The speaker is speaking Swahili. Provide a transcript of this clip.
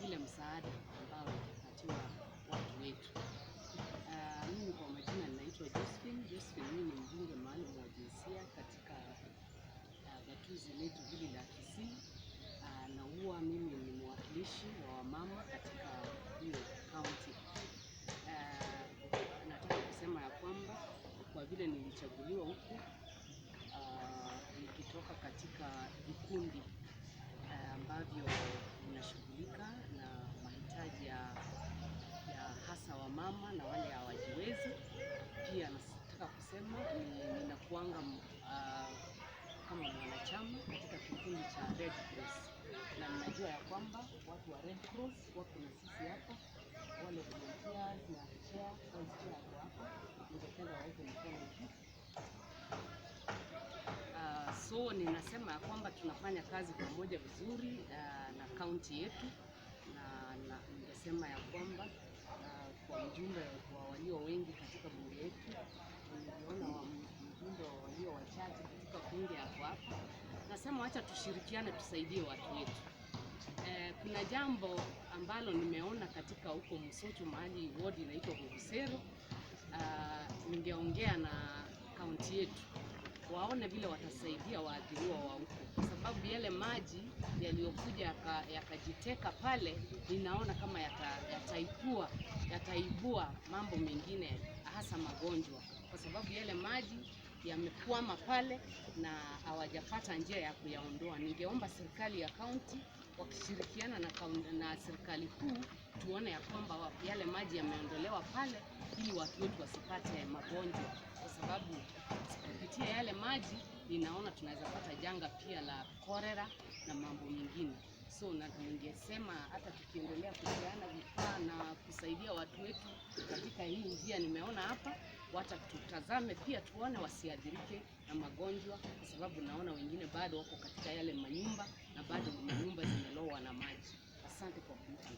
ile msaada ambao itapatiwa watu wetu. Mimi kwa majina ninaitwa Josephine. Mimi ni mbunge maalum wa jinsia katika gatuzi letu hili la Kisii, na huwa mimi ni mwakilishi wa wamama katika hiyo kaunti. Nataka kusema ya kwamba kwa vile nilichaguliwa huku nikitoka katika vikundi ambavyo vinashughulika na mahitaji ya hasa wamama na wale hawajiwezi. Pia nataka kusema ninakuanga kama mwanachama katika kikundi cha Red Cross, na ninajua ya kwamba watu wa Red Cross wako na sisi hapa, wale volunteers na chair wako hapa, ningependa waweke mkono juu. So ninasema ya kwamba tunafanya kazi pamoja vizuri na kaunti yetu, na ningesema ya kwamba kwa mjumbe wa walio wengi katika bunge yetu, niliona mjumbe wa walio wachache katika bunge hapo hapa. Nasema acha tushirikiane, tusaidie watu wetu. Kuna jambo ambalo nimeona katika huko Msocho, mahali ward inaitwa Bugusero. Ningeongea na kaunti yetu waone vile watasaidia waathiriwa wa huko, kwa sababu yale maji yaliyokuja yakajiteka pale, ninaona kama yataibua mambo mengine, hasa magonjwa, kwa sababu yale maji yamekwama pale na hawajapata njia ya kuyaondoa. Ningeomba serikali ya kaunti wakishirikiana na serikali kuu, tuone ya kwamba yale maji yameondolewa pale, ili watu wetu wasipate magonjwa, kwa sababu kupitia yale maji ninaona tunaweza pata janga pia la kolera na mambo mengine. So na ningesema hata tukiendelea kupeana vifaa na kusaidia watu wetu katika hii njia nimeona hapa, wacha tutazame pia tuone wasiadhirike na magonjwa, kwa sababu naona wengine bado wako katika yale manyumba na bado nyumba zimelowa na maji. Asante kwa kunipa.